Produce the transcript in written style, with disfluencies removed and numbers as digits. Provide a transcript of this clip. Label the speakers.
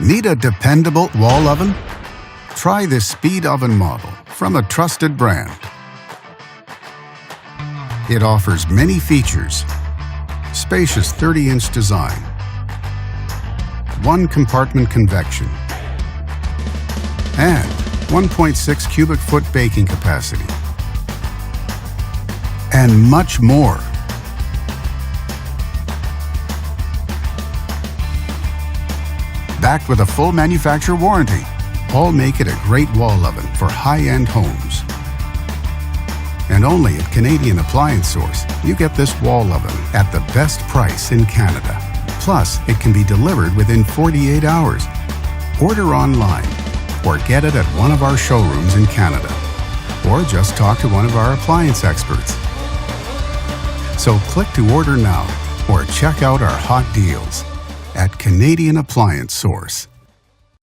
Speaker 1: Need a dependable wall oven? Try this Speed Oven model from a trusted brand. It offers many features: spacious 30-inch design, 1-compartment convection, and 1.6 cubic foot baking capacity, and much more. Backed with a full manufacturer warranty, all make it a great wall oven for high-end homes. And only at Canadian Appliance Source, you get this wall oven at the best price in Canada. Plus, it can be delivered within 48 hours. Order online or get it at one of our showrooms in Canada. Or just talk to one of our appliance experts. So click to order now or check out our hot deals at Canadian Appliance Source.